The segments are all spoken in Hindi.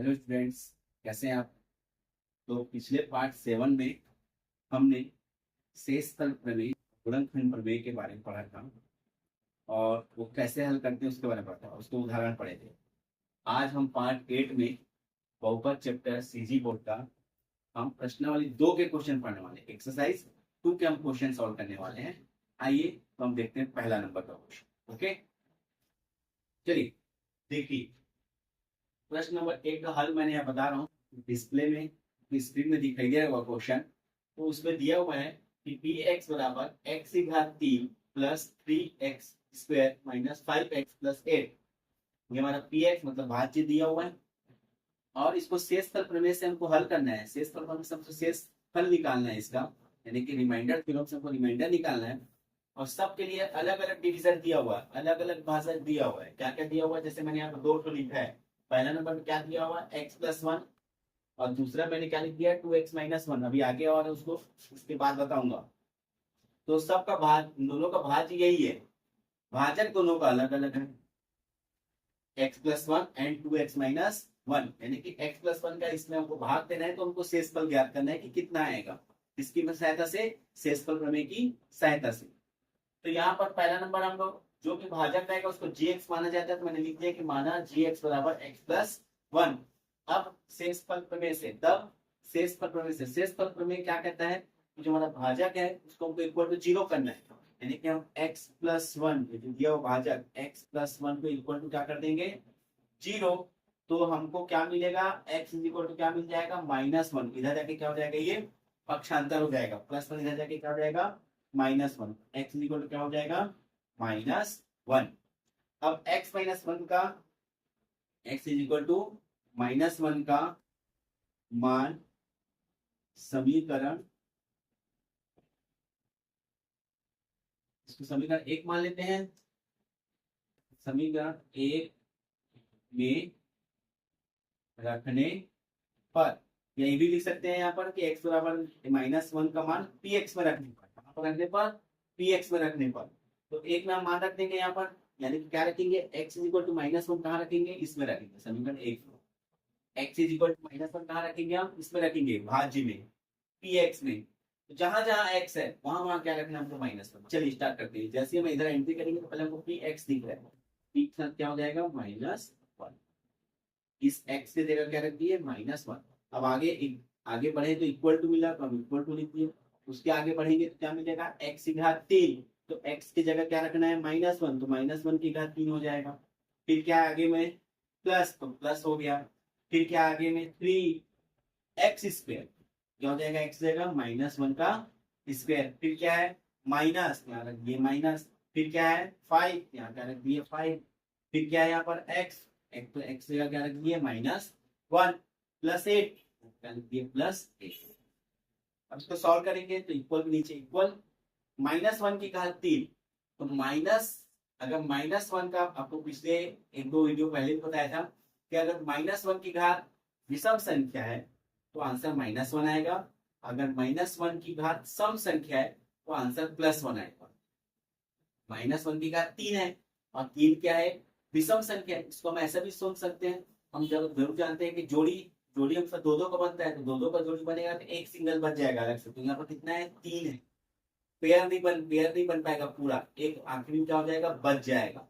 हेलो स्टूडेंट्स, कैसे हैं आप। तो पिछले पार्ट 7 में हमने शेष तल प्रमेय, गुणनखंड प्रमेय के बारे में पढ़ा था और वो कैसे हल करते हैं उसके बारे में पढ़ा था, उसके उदाहरण पढ़े थे। आज हम पार्ट 8 में बहुपद चैप्टर सीजी बोर्ड का हम प्रश्नावली 2 के क्वेश्चन पढ़ने वाले हैं। एक्सरसाइज 2 के हम क्वेश्चन सॉल्व करने वाले हैं। आइए तो हम देखते हैं पहला नंबर का क्वेश्चन। ओके, चलिए देखिए, प्रश्न नंबर 1 का हल मैंने यहाँ बता रहा हूँ। डिस्प्ले में स्क्रीन में दिखाई दे रहा होगा क्वेश्चन। तो उसमें दिया हुआ है कि पी एक्स बराबर एक्स की घात 3 plus 3x square minus 5x plus 8। ये हमारा पी एक्स मतलब भाज्य दिया हुआ है और इसको शेष फल प्रमेय से हमको हल करना है। शेष फल प्रमेय से हमको शेष फल निकालना है इसका, यानी कि रिमाइंडर थ्योरम से हमको रिमाइंडर निकालना है। और सबके लिए अलग अलग डिवीजन दिया हुआ है, अलग अलग भाजक दिया हुआ है। क्या क्या दिया हुआ है, जैसे मैंने यहाँ पर 2 तो लिखा है। पहला नंबर में क्या दिया हुआ है, x+1 और दूसरा मैंने क्या लिख दिया, 2x-1। अभी आगे और उसको उसके बाद बताऊंगा। तो सबका भाज, दोनों का भाज्य यही है, भाजक दोनों का अलग अलग है, x+1 एंड 2x-1, यानी कि x+1 का इसमें हमको भाग देना है तो हमको शेषफल ज्ञात करना है कि कितना आएगा। इसकी सहायता से, शेषफल प्रमेय की सहायता से। तो यहाँ पर पहला नंबर हम लोग जो भी भाजक रहेगा उसको gx माना जाता है, तो मैंने लिख दिया कि माना gx बराबर x+1। अब शेषफल प्रमेय से, तब शेषफल प्रमेय से, शेषफल प्रमेय क्या कहता है, जो हमारा भाजक है उसको हमको इक्वल टू 0 करना है। यानी कि हम x+1 दिया हुआ भाजक x+1 को इक्वल टू क्या कर देंगे, 0। तो हमको क्या मिलेगा, x इक्वल टू क्या मिल जाएगा, -1। इधर जाके क्या हो जाएगा, ये पक्षांतर हो जाएगा, +1 इधर जाके क्या हो जाएगा, -1। x इक्वल टू क्या हो जाएगा, -1। अब x-1 का, x इक्वल टू -1 का मान समीकरण, इसको समीकरण 1 मान लेते हैं। समीकरण 1 में रखने पर, या ये भी लिख सकते हैं यहाँ पर कि x बराबर -1 का मान px में रखने पर, कहाँ पर रखने पर, px में रखने पर। तो एक नाम मान रख देंगे यहाँ पर, यानी कि क्या रखेंगे, x इक्वल टू -1 कहाँ रखेंगे, इसमें रखेंगे समीकरण 1 में। x इक्वल टू -1 कहाँ रखेंगे, हम इसमें रखेंगे भाज्य में, px में। तो जहां जहां x है वहां वहां क्या रखना है हमको, -1। चलिए स्टार्ट करते हैं। जैसे हम इधर एंट्री करेंगे तो पहले हमको px दिख रहा है, p के साथ क्या हो जाएगा, -1। इस x की जगह क्या रख दिए, -1। अब आगे बढ़े तो इक्वल टू मिला तो हम इक्वल टू लिख दिए। उसके आगे बढ़ेंगे तो क्या मिलेगा, x की घात 3। तो x की जगह क्या रखना है, -1। तो -1 की घात 3 हो जाएगा। फिर क्या आगे में प्लस, तो प्लस हो गया। फिर क्या आगे में 3x स्क्वायर, क्या हो जाएगा, x जगह -1 का स्क्वायर। फिर क्या है, माइनस, यहाँ रख दिए माइनस। फिर क्या है 5, यहाँ क्या रख दिए 5। फिर क्या है यहाँ पर x, एक तो x जगह क्या रख दिए, -1 प्लस 8, क्या रख दिए +8। अब इसको सॉल्व करेंगे तो इक्वल के नीचे इक्वल, -1 की घात 3। तो माइनस, अगर -1 का, आपको पिछले 1-2 वीडियो पहले भी बताया था कि अगर -1 की घात विषम संख्या है तो आंसर -1 आएगा। अगर -1 की घात सम संख्या है तो आंसर +1 आएगा। -1 की घात 3 है और 3 क्या है, विषम संख्या है। इसको हम ऐसा भी सोच सकते हैं, हम जब जरूर जानते हैं कि जोड़ी जोड़ी अक्सर 2-2 का बनता है, तो 2-2 का जोड़ी बनेगा तो एक सिंगल बच जाएगा अलग से। तो यहाँ पर कितना है, 3 है। पेयर नहीं बन पाएगा पूरा, एक आखिरी में क्या हो जाएगा, बच जाएगा।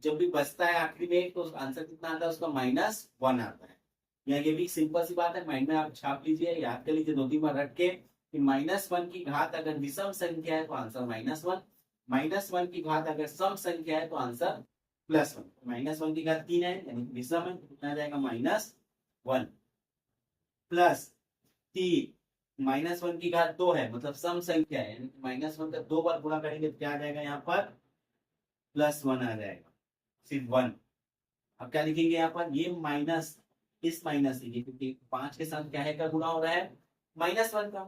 जब भी बचता है आखिरी में तो आंसर कितना आता है, उसका -1 आता है। या ये भी सिंपल सी बात है, माइंड में आप छाप लीजिए, याद कर लीजिए 2-3 बार रख के कि -1 की घात अगर विषम संख्या है तो आंसर -1, -1 की घात अगर सम संख्या है तो आंसर +1। -1 की घात 3 है यानी विषम है, कितना आ जाएगा, -1 प्लस 3, -1 की घात 2 है मतलब सम संख्या है, यानी -1 का 2 बार गुणा करेंगे तो क्या आ जाएगा, यहाँ पर +1 आ जाएगा, सिर्फ 1। अब क्या लिखेंगे यहाँ पर, ये माइनस, इस माइनस लिखिए क्योंकि 5 के साथ क्या है का गुणा हो रहा है, -1 का।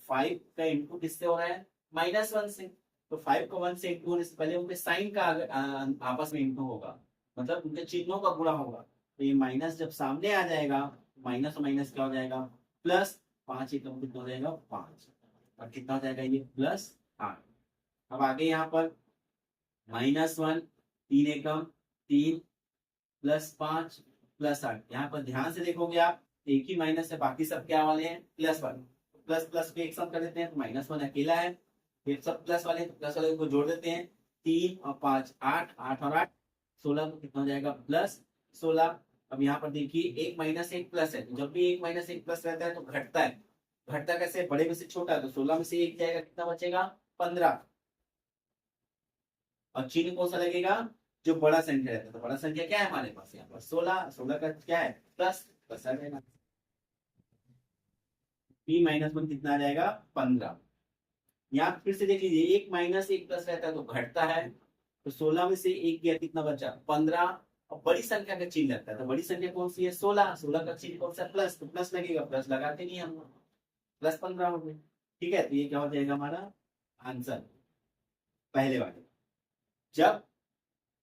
5 का इंटू किससे हो रहा है, -1 से। तो 5 को 1 से इंटू होने से पहले उनके साइन का आपस में इंटू होगा, मतलब उनके चिन्हों का गुणा होगा। तो ये माइनस जब सामने आ जाएगा, माइनस और माइनस क्या हो जाएगा, प्लस। 5 एकम कितना हो जाएगा, 5। और कितना हो जाएगा ये, +8। अब आगे यहाँ पर -1, 3 एकम 3 +5 +8। यहाँ पर ध्यान से देखोगे आप, एक ही माइनस है, बाकी सब क्या वाले हैं, +1। प्लस प्लस को एक साथ कर देते हैं तो -1 अकेला है, ये सब प्लस वाले हैं, तो प्लस वाले को जोड़ देते हैं, 3 और 5 8, 8 और 8 16, तो कितना हो जाएगा +16। अब यहाँ पर देखिए एक माइनस एक प्लस है, तो जब भी एक माइनस एक प्लस रहता है तो घटता है। घटता कैसे, बड़े में से छोटा, तो 16 में से एक जाएगा, कितना बचेगा 15। और चिन्ह कौन सा लगेगा, जो बड़ा संख्या रहता है, तो बड़ा संख्या क्या है हमारे पास यहाँ पर 16, 16 का क्या है प्लस, प्लस आ जाएगा। p-1 कितना आ जाएगा 15। यहाँ फिर से देख लीजिए, एक माइनस एक प्लस रहता है तो घटता है, तो 16 में से एक गया, कितना बचा 15। और बड़ी संख्या का चिन्ह लगता है, तो बड़ी संख्या कौन सी है 16, 16 का चिन्ह कौन सा प्लस, तो प्लस लगेगा, प्लस लगाते नहीं हम, +15 हो गए। ठीक है, तो ये क्या हो जाएगा हमारा आंसर पहले वाले। जब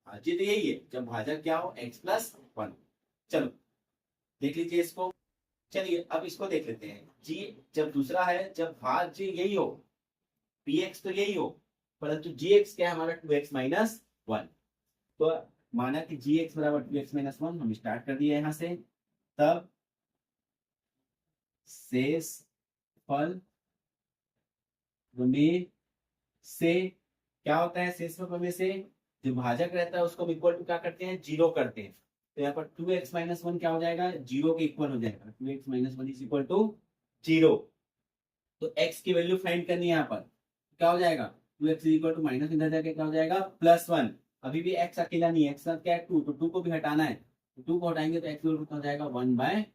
भाज्य तो यही है, जब भाजक क्या हो x+1। चलो देख लीजिए इसको। चलिए अब इसको देख लेते हैं जी। जब दूसरा है, जब भाज्य यही हो, px तो यही हो, परंतु gx क्या है हमारा 2x-1। तो माना कि gx बराबर 2x-1, हम स्टार्ट कर दिए यहां से। तब शेष फल में से क्या होता है, शेष फल में से जो भाजक रहता है उसको इक्वल टू क्या करते हैं, 0 करते हैं। तो यहाँ पर 2x-1 क्या हो जाएगा, 0 के इक्वल हो जाएगा, 2x-1 इज इक्वल टू 0। तो x की वैल्यू फाइंड करनी है यहाँ पर, क्या हो जाएगा 2x इक्वल टू माइनस, इधर जाके क्या हो जाएगा +1। अभी भी x अकेला नहीं है, x साथ क्या है 2, तो 2 को भी हटाना है, तो 2 को हटाएंगे तो x कितना हो जाएगा 1/2।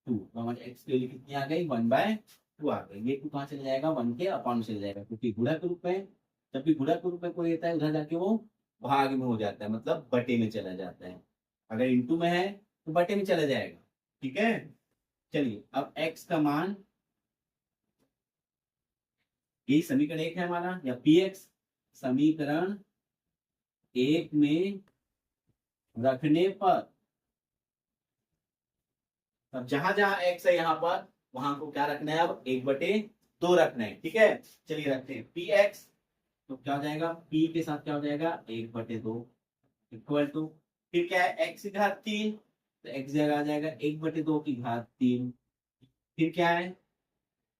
तो हमारे x की वैल्यू कितनी आ गई 1/2 आ गई। ये 2 कहाँ चले जाएगा, 1 के अपॉन चले जाएगा, क्योंकि गुणा के रूप में, जब भी गुणा के रूप में कोई रहता है उधर जाके वो भाग में हो जाता है, मतलब बटे में चला जाता है। अगर इंटू में है तो बटे में चला जाएगा। ठीक है, चलिए अब x का मान, यही समीकरण 1 है हमारा, या px समीकरण 1 में रखने पर, अब जहां जहां x है यहाँ पर वहां को क्या रखना है, अब 1/2 रखना है। ठीक है, चलिए रखते हैं px, तो क्या हो जाएगा p के साथ क्या हो जाएगा 1/2 इक्वल टू, फिर क्या है x की घात 3, तो x जगह आ जाएगा 1/2 की घात 3। फिर क्या है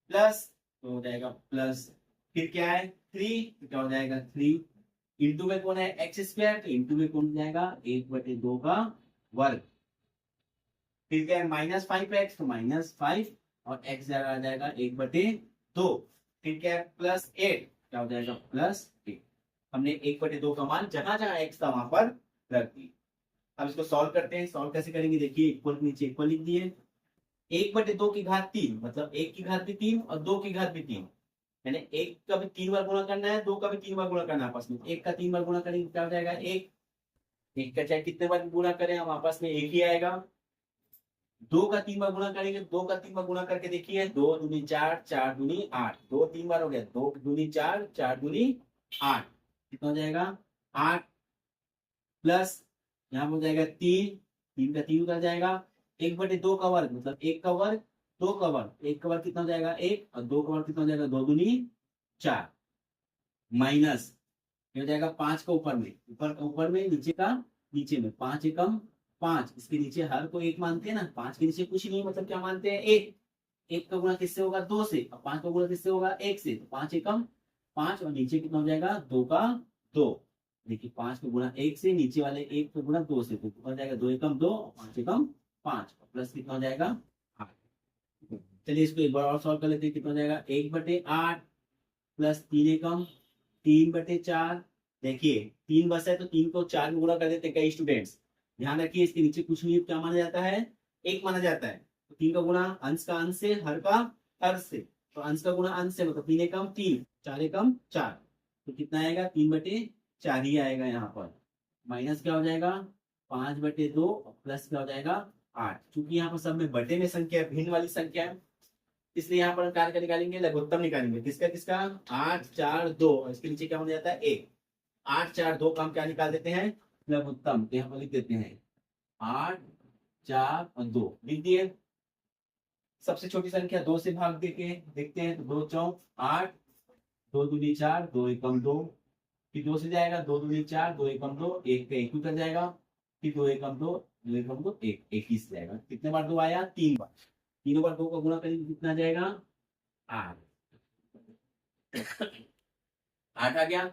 प्लस, तो हो जाएगा प्लस, फिर क्या है 3, तो क्या हो जाएगा 3, इंटू में कौन है x², तो इंटू में कौन हो जाएगा 1/2 का वर्ग। फिर क्या है -5x, तो -5, और x जगह आ जाएगा 1/2। फिर क्या है +8, क्या हो जाएगा +8। हमने 1/2 का मान जहां जहां x था वहां पर रख दी। अब इसको सॉल्व करते हैं। सॉल्व कैसे करेंगे, देखिए इक्वल के नीचे इक्वल लिख दिए, 1/2 की घात 3, मतलब 1 की घात भी 3 और 2 की घात भी 3, यानी 1 का भी 3 बार गुणा करना है, 2 का भी 3 बार गुणा करना है आपस में। 1 का 3 बार गुणा करेंगे क्या हो जाएगा 1, 1 का चाहे कितने बार गुणा करें हम आपस में एक ही आएगा। 2 का 3 बार गुणा करेंगे, 2 का 3 बार गुणा करके देखिए, 2 दूनी 4, 4 दूनी 8, 2 3 बार हो गया, 2 दूनी 4, 4 दूनी 8, कितना हो जाएगा 8, प्लस यहाँ हो जाएगा 3, 3 का 3 उतर जाएगा, 1/2 का वर्ग, मतलब 1 का वर्ग 2 का वर्ग, 1 का वर्ग कितना हो जाएगा 1, और 2 का वर्ग कितना हो जाएगा 2 दूनी 4, माइनस हो जाएगा 5 का ऊपर में, ऊपर का ऊपर में, नीचे का नीचे में, 5 एकम 5, इसके नीचे हर को 1 मानते हैं ना, 5 के नीचे कुछ नहीं, मतलब क्या मानते हैं 1। 1 का गुणा किससे होगा 2 से, और 5 का गुणा किससे होगा 1 से, तो 5 एकम 5, और नीचे कितना हो जाएगा 2 का 2। देखिए 5 का गुणा 1 से, नीचे वाले 1 का गुणा 2 से, तो हो जाएगा 2 एकम 2, 5 एकम 5, प्लस कितना हो जाएगा 8। चलिए इसको एक बार और सॉल्व कर लेते हैं, कितना हो जाएगा 1/8 प्लस 3 एकम 3/4। देखिए 3 बचा है तो 3 को 4 में गुणा कर देते हैं कई स्टूडेंट्स, ध्यान रखिए इसके नीचे कुछ नहीं, क्या माना जाता है 1 माना जाता है। तो 3 का गुणा अंश का अंश से, हर का हर से, तो अंश का गुणा अंश से, मतलब 3 एकम 3, 4 एकम 4, तो कितना आएगा 3/4 ही आएगा यहाँ पर। माइनस क्या हो जाएगा 5/2, प्लस क्या हो जाएगा 8। चूंकि यहाँ पर सब में बटे में संख्या भिन्न वाली संख्या है, इसलिए यहाँ पर कार्य निकालेंगे, लघुत्तम निकालेंगे, किसका किसका 8 4 2, और इसके नीचे क्या हो जाता है 1। 8 4 2 का हम क्या निकाल देते हैं लघुत्तम, तो यहाँ पर लिख देते हैं 8 4 और 2 लिख दिए। सबसे छोटी संख्या 2 से भाग देके देखते हैं, तो 2 चौक 8, 2 दूनी 4, 2 एकम 2, फिर 2 से जाएगा 2 दूनी 4, 2 एकम 2, 1 का 1 उतर जाएगा, फिर दो एकम दो, दो एकम दो, एक, 21 जाएगा। कितने बार दो आया? 3 बार। तीनों बार दो का गुणा करेंगे कितना जाएगा? 8। 8 आ गया।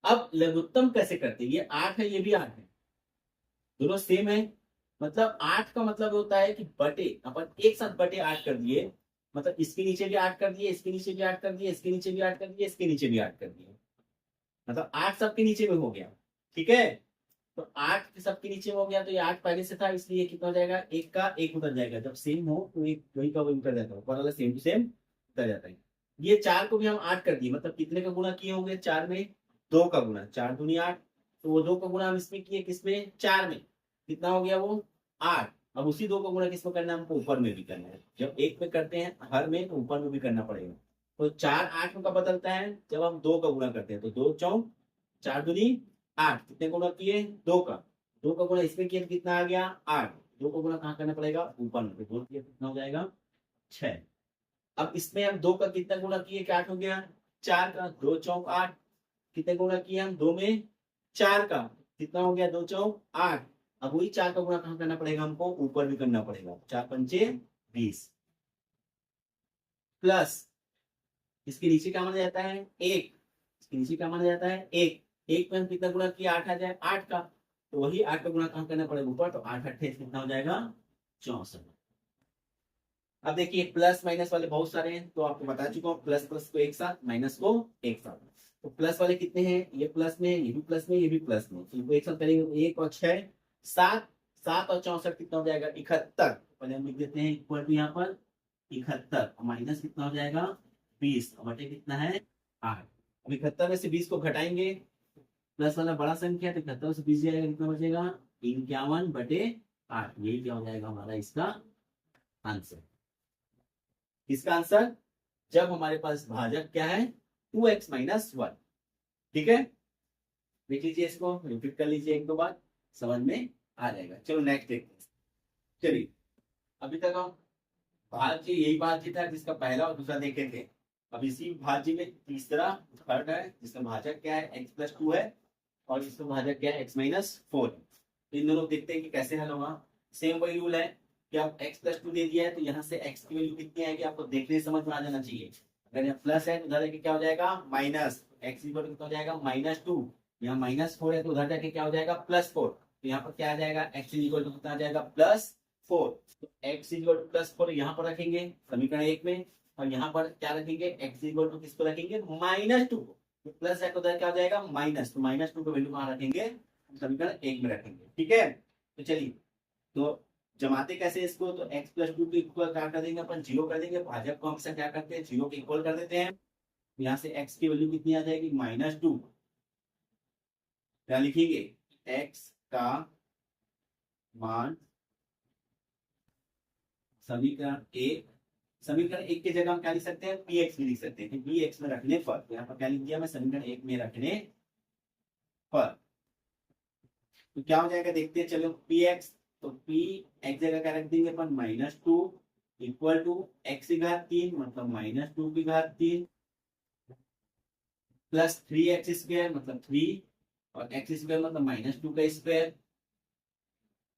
अब लघुत्तम कैसे करते हैं? ये 8 है, ये भी 8 है, दोनों सेम है। मतलब 8 का मतलब होता है कि बटे, अपन एक साथ बटे 8 कर दिए, मतलब इसके नीचे भी 8 कर दिए, इसके नीचे भी 8 कर दिए, इसके नीचे भी 8 कर दिए, इसके नीचे भी 8 कर दिए, मतलब 8 सबके नीचे में हो गया। ठीक है, तो 8 सबके नीचे में हो गया, तो ये 8 पहले से था, इसलिए कितना हो जाएगा? एक का एक उतर जाएगा, जब सेम हो तो एक वही का वही उतर जाता है, ऊपर वाला सेम टू सेम उतर जाता है। ये 4 को भी हम 8 कर दिए, मतलब कितने का गुणा किए होंगे? 4 में 2 का गुणा, 4 दूनी 8, तो वो 2 का गुणा हम इसमें किए, किसमें? 4 में। कितना हो गया वो? 8। अब उसी 2 का गुणा किसमें करना है हमको? ऊपर में भी करना है। जब एक में करते हैं हर में, तो ऊपर में भी करना पड़ेगा। तो 4 8 में कब बदलता है? जब हम 2 का गुणा करते हैं, तो 2 चौक 4 दूनी 8, कितने गुणा किए? 2 का। 2 का गुणा इसमें किया तो कितना आ गया? 8। 2 का गुणा कहाँ करना पड़ेगा? ऊपर में, तो 2 किया कितना हो जाएगा? 6। अब इसमें हम 2 का कितना गुणा किए? 8 हो गया। 4 का, 2 चौक 8, कितने गुणा किए हम? 2 में 4 का, कितना हो गया? 2 चौक 8। अब वही 4 का गुणा कहाँ करना पड़ेगा हमको? ऊपर भी करना पड़ेगा। 4 पंचे 20, प्लस इसके नीचे क्या माना जाता है? 1। इसके नीचे क्या माना जाता है? 1। 1 में हम कितना गुणा किया? 8 आ जाए 8 का, तो वही 8 का गुणा कहाँ करना पड़ेगा? ऊपर, तो 8 28 कितना हो जाएगा? 64। अब देखिए प्लस माइनस वाले बहुत सारे हैं, तो आपको बता चुका हूँ, प्लस प्लस को एक साथ, माइनस को एक साथ। तो प्लस वाले कितने हैं? ये प्लस में, ये भी प्लस में, ये भी प्लस में, तो इनको एक साथ करेंगे तो 1 और 6 7, 7 और 64 कितना हो जाएगा? 71। पहले हम लिख देते हैं इक्वल टू यहाँ पर 71, माइनस कितना हो जाएगा? 20, और बटे कितना है? 8। अब 71 में से 20 को घटाएंगे, प्लस वाला बड़ा संख्या है, तो 71 से 20 जाएगा, कितना बचेगा? 51 बटे 8। यही क्या हो जाएगा हमारा इसका आंसर। इसका आंसर, जब हमारे पास भाजक क्या है? 2x minus 1। ठीक है, देख लीजिए, इसको रिपीट कर लीजिए एक दो बार, समझ में आ जाएगा। चलो नेक्स्ट देखते हैं। चलिए, अभी तक हम भाज्य, यही भाज्य था जिसका पहला और दूसरा देखे थे। अब इसी भाज्य में तीसरा थर्ड है, जिसका भाजक क्या है? x+2 है, और इसका भाजक क्या है? x-4 है। तो इन दोनों देखते हैं कि कैसे हल होगा। सेम वही रूल है कि आप x+2 दे दिया है, तो यहाँ से x की वैल्यू कितनी आएगी आपको देखने समझ में आ जाना चाहिए। अगर यहाँ प्लस है तो उधर जाके क्या हो जाएगा? माइनस। x इक्वल कितना हो जाएगा? -2। यहाँ -4 है, तो उधर जाके क्या हो जाएगा? +4। तो यहाँ पर क्या आ जाएगा? x इक्वल कितना आ जाएगा? +4। तो x इक्वल +4 यहाँ पर रखेंगे समीकरण 1 में, और यहाँ पर क्या रखेंगे? x इक्वल टू किसको रखेंगे? -2 को। तो प्लस है तो उधर क्या हो जाएगा? माइनस, तो -2 को वैल्यू कहाँ रखेंगे? समीकरण 1 में रखेंगे। ठीक है, तो चलिए, तो जमाते कैसे इसको? तो x+2 को इक्वल क्या कर देंगे अपन? 0 कर देंगे। भाजक को हमेशा क्या करते हैं? 0 के इक्वल कर देते हैं। यहाँ से x की वैल्यू कितनी आ जाएगी? -2। क्या लिखेंगे? x का मान समीकरण 1, समीकरण 1 की जगह हम क्या लिख सकते हैं? px भी लिख सकते हैं। px में रखने पर, तो यहाँ पर क्या लिख दिया मैं? समीकरण 1 में रखने पर, तो क्या हो जाएगा देखते हैं। चलो px, तो p x जगह क्या रख देंगे अपन? -2 इक्वल टू x की घात 3, मतलब -2 की घात 3, प्लस 3x² मतलब 3, और x² मतलब -2 का स्क्वायर,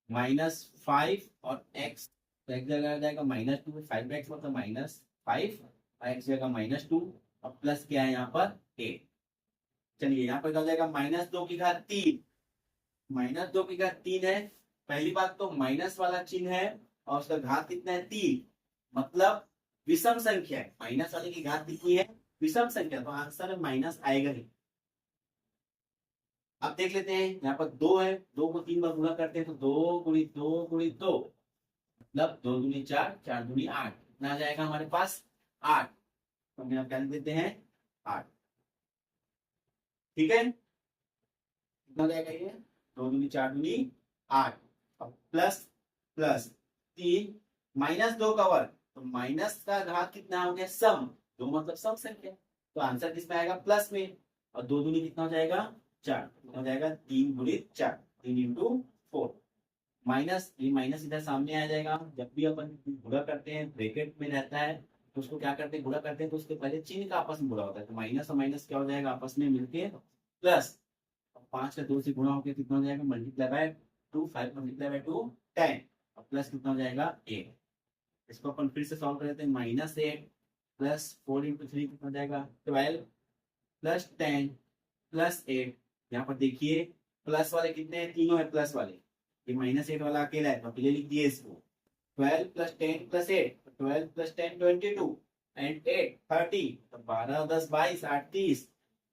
-5 और x, तो x जगह आ जाएगा -2, 5x मतलब -5, और x जगह -2, और प्लस क्या है यहाँ पर? 8। चलिए, यहाँ पर क्या हो जाएगा? -2 की घात 3, -2 की घात 3 है। पहली बात तो माइनस वाला चिन्ह है, और उसका घात कितना है? 3, मतलब विषम संख्या है। माइनस वाले की घात कितनी है? विषम संख्या, तो आंसर में माइनस आएगा ही। अब देख लेते हैं, यहाँ पर 2 है, 2 को 3 बार गुणा करते हैं, तो 2 गुणित 2 गुणित 2, मतलब 2 दूनी 4, 4 दूनी 8, कितना आ जाएगा हमारे पास? 8। तो हम यहाँ क्या लिख देते हैं? 8। ठीक है, कितना हो जाएगा ये? 2 दूनी 4 दूनी 8। अब प्लस प्लस 3 -2 का वर्ग, तो माइनस का घात कितना हो गया? सम, 2 मतलब सम संख्या, तो आंसर किसमें आएगा? प्लस में। और 2 दूनी कितना हो जाएगा? 4, कितना हो जाएगा? 3 गुणित 4, 3 इंटू 4, माइनस, ये माइनस इधर सामने आ जाएगा। जब भी अपन गुणा करते हैं ब्रैकेट में रहता है, तो उसको क्या करते हैं? गुणा करते हैं तो उसके पहले चिन्ह का आपस में गुणा होता है, तो माइनस और माइनस क्या हो जाएगा? आपस में मिलके प्लस। 5 का 2 से गुणा होकर कितना हो जाएगा? मल्टीप्लाई बाय 2 5 मल्टीप्लाई बाय 2 10 और प्लस कितना हो जाएगा 8। इसको अपन फिर से सॉल्व कर लेते हैं। -8 प्लस 4 इंटू 3 कितना हो जाएगा 12 प्लस 10 प्लस 8। यहाँ पर देखिए प्लस वाले कितने हैं, तीनों है प्लस वाले। ये -8 वाला अकेला है तो अकेले लिख दिए इसको। 12 प्लस 10 प्लस 8, 12 प्लस 10 22 एंड 8 30, तो 12 और 10 22, 8 30,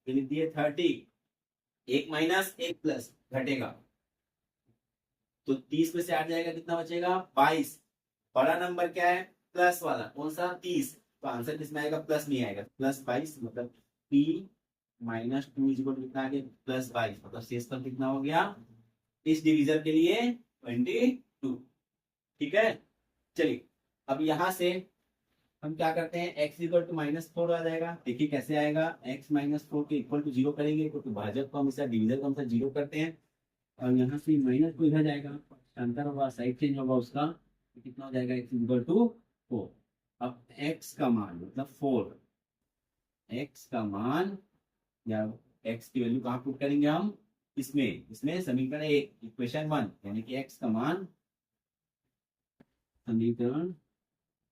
ये लिख दिए 30। एक माइनस एक प्लस घटेगा तो 30 में से 8 जाएगा, कितना बचेगा 22। बड़ा नंबर क्या है प्लस वाला, कौन सा 30, तो आंसर किसमें आएगा प्लस में आएगा, +22 मतलब p -2 इक्वल टू कितना आ गया +22, मतलब शेषफल कितना हो गया इस डिवीजन के लिए 22। ठीक है, चलिए अब यहां से हम क्या करते हैं, x इक्वल टू -4 आ जाएगा। देखिए कैसे आएगा, x -4 के इक्वल टू 0 करेंगे क्योंकि भाजक को हमेशा डिवीजन को हमेशा 0 करते हैं। और यहाँ से माइनस को इधर जाएगा, अंतर होगा, साइड चेंज होगा उसका, तो कितना हो जाएगा x इक्वल टू 4। अब x का मान मतलब 4, x का मान या x की वैल्यू कहाँ पुट करेंगे हम, इसमें समीकरण 1 इक्वेशन 1, यानी कि x का मान समीकरण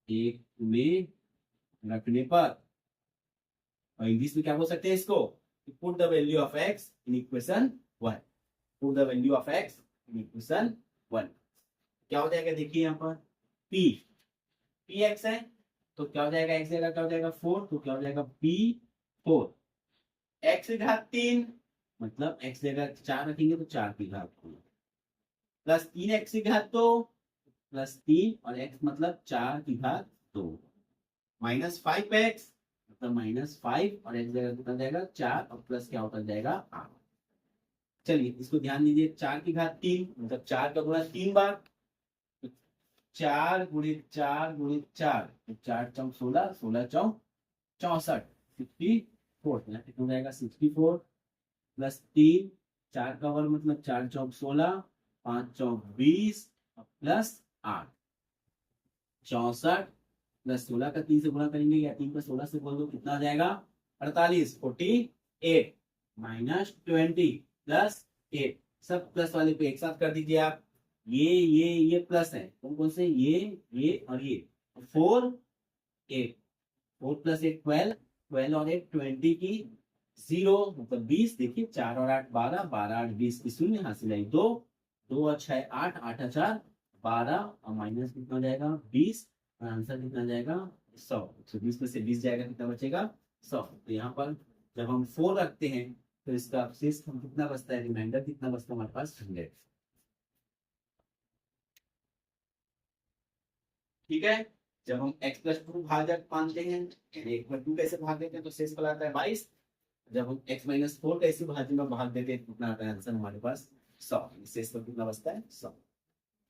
1 में रखने पर, और इंग्लिश में क्या बोल सकते हैं इसको, put the value of x in equation 1, put the value of x in equation 1। क्या हो जाएगा देखिए यहाँ पर p x है तो क्या हो जाएगा, x जगह क्या हो जाएगा 4, तो क्या हो जाएगा p 4, x की घात 3 मतलब x जगह 4 रखेंगे तो 4 की घात 2 प्लस 3x की घात 2 प्लस 3 और x मतलब 4 की घात 2 -5x मतलब -5 और x जगह कितना जाएगा 4 और प्लस क्या होता जाएगा 8। चलिए इसको ध्यान दीजिए, 4 की घात 3 मतलब 4 का गुणा 3 बार, 4 गुणित 4 गुणित 4, 4 चौक 16, 16 चौक 64, 64 कितना जाएगा 64 प्लस 3, 4 का वर्ग मतलब 4 चौक 16, 5 चौक 20 प्लस 8, 64 प्लस 16 का 3 से गुणा करेंगे या 3 का 16 से बोल दो, कितना आ जाएगा 48, 48 -20 प्लस 8, सब प्लस वाले पे एक साथ कर दीजिए आप। ये प्लस है, कौन कौन से, ये और ये 4 8, 4 प्लस 8 12, 12 और 8 20 की 0 मतलब 20। देखिए 4 और 8 12, 12 8 20 की शून्य हासिल आई 2, 2 और 6 8, 8 और 4 12 और माइनस कितना हो जाएगा 20 और आंसर कितना जाएगा 100। 120 में से 20 जाएगा, कितना बचेगा 100। तो यहाँ पर जब हम 4 रखते हैं तो इसका अवशेष कितना बचता है, रिमाइंडर कितना बचता है हमारे पास 100। ठीक है, जब हम x प्लस 2 भाजक मानते हैं, 1/2 कैसे भाग देते हैं तो शेष फल आता है 22। जब हम x -4 का इसी भाज्य में भाग देते हैं कितना आता है आंसर हमारे पास 100। शेष फल कितना बचता है 100।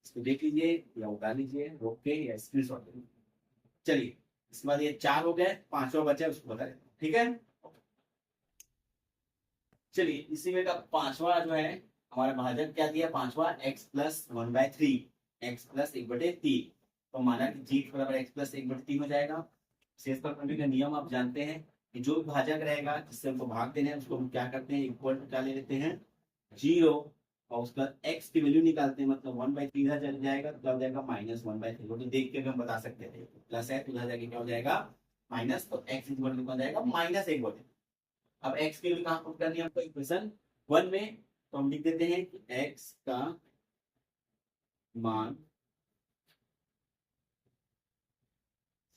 इसको देख लीजिए या उतार लीजिए रोक के या स्क्रीनशॉट ले लीजिए। चलिए इसके बाद ये 4 हो गए, 5वां बचा है उसको बता दें। ठीक है, चलिए इसी में का 5वां जो है हमारा भाजक क्या दिया, 5वां x प्लस 1/3, x प्लस 1/3, तो माना कि g बराबर x प्लस 1/3 हो जाएगा। शेषफल प्रमेय का नियम आप जानते हैं कि जो भाजक रहेगा जिससे हमको भाग देना है उसको हम क्या करते हैं, इक्वल टू क्या ले लेते हैं 0 और उसका x की वैल्यू निकालते हैं, मतलब 1/3 इधर चल जाएगा तो क्या हो जाएगा -1/3। तो देख के हम बता सकते थे प्लस है तो उधर जाके क्या हो जाएगा माइनस, तो x इक्वल टू हो जाएगा -1/3। अब x के लिए कहां पुट करनी है हमको इक्वेशन 1 में, तो हम लिख देते हैं कि x का मान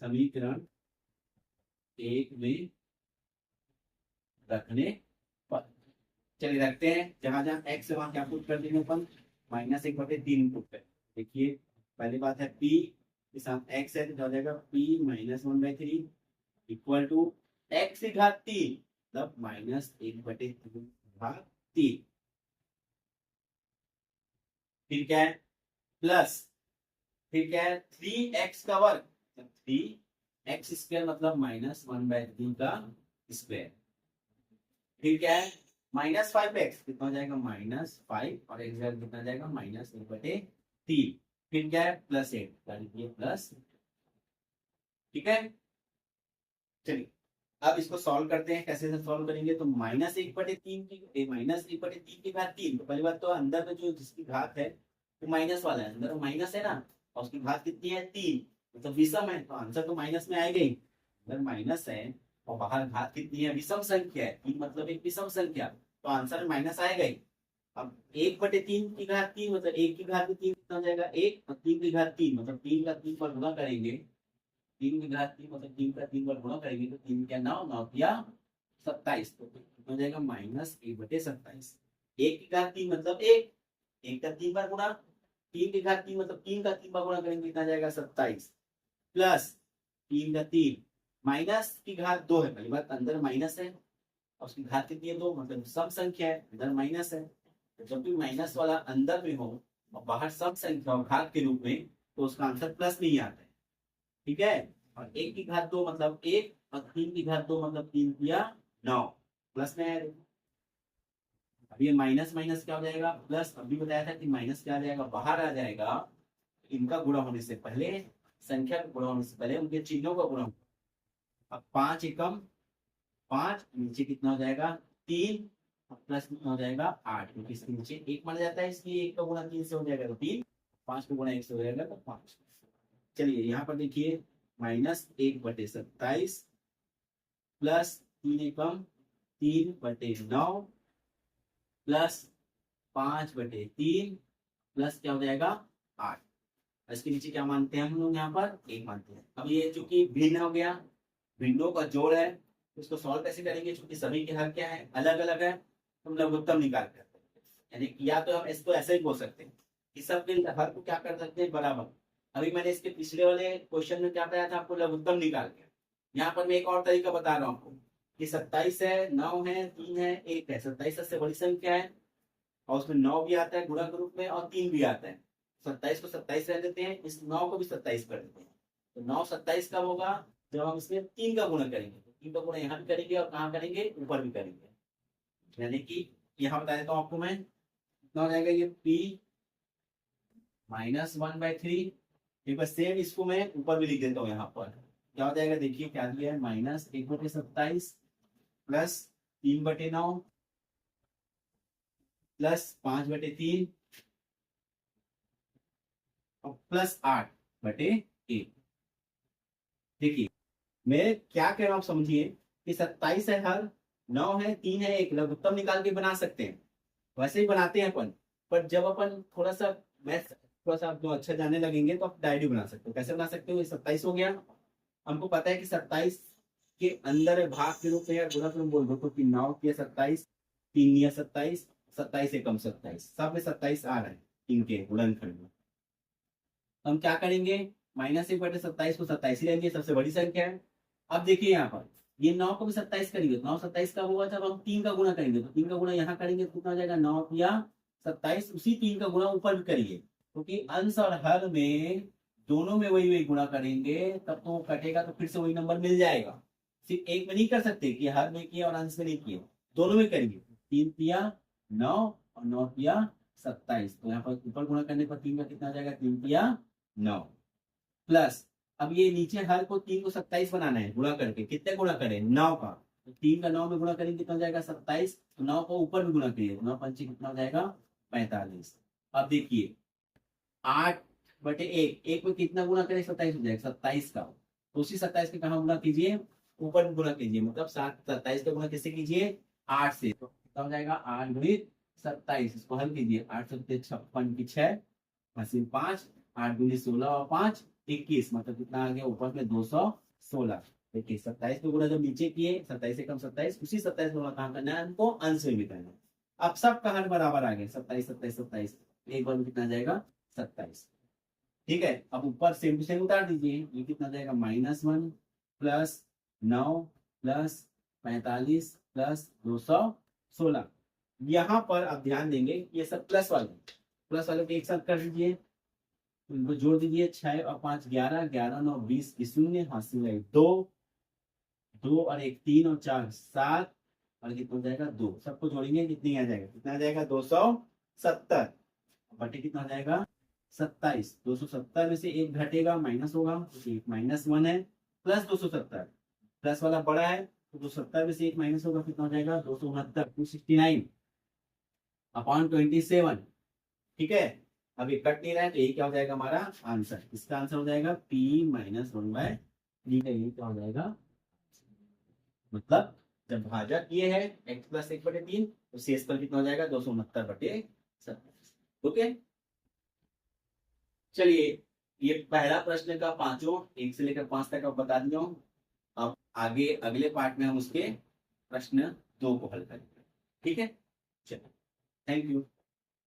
समीकरण 1 में रखने पर, चलिए रखते हैं जहां जहां x है वहां क्या पुट कर देंगे अपन -1/3 पुट कर। देखिए पहली बात है p के साथ x है तो हो जाएगा p -1/3 इक्वल टू x की घात 3 मतलब -1/3 भाग 3, फिर क्या है प्लस, फिर क्या है 3x का वर्ग, 3x² मतलब -1/3 का स्क्वायर, फिर क्या है -5x कितना हो जाएगा -5 और x कितना हो जाएगा -1/3, फिर क्या है +8 प्लस। ठीक है, चलिए अब इसको सॉल्व करते हैं। कैसे सॉल्व करेंगे, तो -1/3 की -1/3 की घात 3, तो पहली बात तो अंदर में जो जिसकी घात है तो माइनस वाला है, अंदर माइनस है ना, और उसकी घात कितनी है 3, मतलब विषम है तो आंसर तो माइनस में आएगा ही। अगर माइनस है और बाहर घात कितनी है, विषम संख्या है, 3 मतलब एक विषम संख्या, तो आंसर में माइनस आएगा ही। अब 1/3 की घात 3 मतलब 1 की घात 3 कितना हो जाएगा 1, और 3 की घात 3 मतलब 3 का 3 पर गुणा करेंगे, 3 की घात 3 मतलब 3 का 3 पर गुणा करेंगे तो 3 क्या 9, 9 या 27, तो कितना हो जाएगा -1/27। 1 की घात 3 मतलब 1, 1 का 3 बार गुणा, 3 की घात 3 मतलब 3 का 3 बार गुणा करेंगे कितना जाएगा 27, प्लस 3 का 3 माइनस की घात 2 है, पहली बात अंदर माइनस है और उसकी घात कितनी है 2, मतलब सम संख्या है, इधर माइनस है, तो जब भी माइनस वाला अंदर में हो और बाहर सम संख्या और घात के रूप में, तो उसका आंसर प्लस नहीं आता है। ठीक है, और 1 की घात 2 मतलब 1, और 3 की घात 2 मतलब 3 या 9, प्लस में है। अब ये माइनस माइनस क्या हो जाएगा प्लस, अभी बताया था कि माइनस क्या आ जाएगा बाहर आ जाएगा, इनका गुणा होने से पहले, संख्या का गुणा होने से पहले उनके चिन्हों का गुणा। अब 5 एकम 5, नीचे कितना हो जाएगा 3, प्लस कितना हो जाएगा 8, क्योंकि इसके नीचे 1 माना जाता है, इसलिए 1 का गुणा 3 से हो जाएगा तो 3, 5 का गुणा 1 से हो जाएगा तो 5। चलिए यहाँ पर देखिए -1/27 प्लस 3 एकम 3/9 प्लस 5/3 प्लस क्या हो जाएगा 8। इसके नीचे क्या मानते हैं हम लोग यहाँ पर 1 मानते हैं। अब ये चूंकि भिन्न हो गया, भिन्नों का जोड़ है, तो इसको सॉल्व कैसे करेंगे, चूंकि सभी के हल क्या है अलग अलग है, तो हम लघुत्तम निकाल कर, यानी या तो हम इसको ऐसे ही बोल सकते हैं कि सब के हल को क्या कर सकते हैं बराबर। अभी मैंने इसके पिछले वाले क्वेश्चन में क्या बताया था आपको, लघुत्तम निकाल के। यहाँ पर मैं एक और तरीका बता रहा हूँ आपको कि 27 है, 9 है, 3 है, 1 है, 27 सबसे बड़ी संख्या है और उसमें 9 भी आता है गुणा के रूप में और 3 भी आता है। 27 को 27 रह देते हैं, इस 9 को भी 27 कर देते हैं, तो 9 27 कब होगा, जब हम इसमें 3 का गुणा करेंगे, तो 3 का गुणा यहाँ भी करेंगे और कहाँ करेंगे ऊपर भी करेंगे, यानी कि यहाँ बता देता हूँ आपको मैं, कितना हो जाएगा ये p -1/3। एक बार सेम इसको मैं ऊपर भी लिख देता हूँ, यहाँ पर क्या हो जाएगा देखिए क्या दिया है, -1/27 प्लस 3/9 प्लस 5/3 और प्लस 8/1। देखिए मैं क्या कह रहा हूँ समझिए कि 27 है हर, 9 है, 3 है, 1 लघुत्तम निकाल के बना सकते हैं, वैसे ही बनाते हैं अपन। पर जब अपन थोड़ा सा मैथ थोड़ा सा आप जो अच्छा जानने लगेंगे तो आप डायरी बना सकते हो। कैसे बना सकते हो, ये 27 हो गया, हमको पता है कि 27 के अंदर भाग के रूप में या गुणा के रूप में बोल दो तो 9 किया 27, 3 या 27, 27 एकम 27, सब में 27 आ रहा है इनके गुणनखंड में। हम क्या करेंगे, -1/27 को 27 ही लेंगे, सबसे बड़ी संख्या है। अब देखिए यहाँ पर ये 9 को भी 27 करेंगे, 9 27 कब होगा जब हम 3 का गुणा करेंगे, तो 3 का गुणा यहाँ करेंगे तो कितना हो जाएगा 9 या 27, उसी 3 का गुणा ऊपर भी करेंगे, क्योंकि अंश और हर में दोनों में वही वही गुणा करेंगे, तब तो वो कटेगा तो फिर से वही नंबर मिल जाएगा। सिर्फ एक में नहीं कर सकते कि हर में किया और अंश में नहीं किए, दोनों में करेंगे। 3 तिया 9 और 9 तिया 27, तो यहाँ पर ऊपर गुणा करने पर 3 का कितना हो जाएगा 3 तिया 9 प्लस, अब ये नीचे हर को 3 को 27 बनाना है, गुणा करके कितने गुणा करें 9 का, तो 3 का 9 में गुणा करेंगे कितना हो जाएगा 27, तो 9 को ऊपर भी गुणा करिए, 9 पंचे कितना हो जाएगा 45। अब देखिए 8/1, 1 में कितना गुणा करें 27 हो जाएगा 27 का, तो उसी 27 के कहा गुणा कीजिए ऊपर भी गुणा कीजिए, मतलब 27 का गुणा किससे कीजिए 8 से, तो कितना हो जाएगा 8 गुणित 27, इसको हल कीजिए 8 7 56 की 6 हासिल 5, 8 गुणित 16 और 5 21, मतलब कितना आ गया ऊपर में 216। देखिए 27 को गुणा जब नीचे किए 27 से कम 27, उसी 27 को गुणा कहाँ करना है हमको अंश में भी करना है। अब सब का हर बराबर आ गए 27 27 27, एक बार में कितना जाएगा 27। ठीक है, अब ऊपर सेम टू सेम उतार दीजिए, ये कितना जाएगा -1 प्लस 9 प्लस 45 प्लस 216। यहाँ पर आप ध्यान देंगे ये सब प्लस वाले को एक साथ कर दीजिए, इनको जोड़ दीजिए 6 और 5 11, 11 9 20 की 0 हासिल है 2, 2 और 1 3 और 4 7 और कितना हो जाएगा 2, सबको जोड़ेंगे कितनी आ जाएगा, कितना आ जाएगा 270 बटे कितना आ जाएगा 27। 270 में से एक घटेगा माइनस होगा, एक -1 है, प्लस 270 प्लस वाला बड़ा है, तो 270 में से एक माइनस होगा कितना हो जाएगा 269 269/27। ठीक है, अब ये कट नहीं रहा है तो ये क्या हो जाएगा हमारा आंसर। इसका आंसर हो जाएगा p माइनस 1/3। ये क्या हो जाएगा, मतलब जब भाजक ये है x प्लस 1/3 तो शेष पर कितना हो जाएगा 269/17। ओके, चलिए ये पहला प्रश्न का पांचों 1 से लेकर 5 तक आप बता दिया हूं। अब आगे अगले पार्ट में हम उसके प्रश्न 2 को हल करेंगे। ठीक है, चलो, थैंक यू।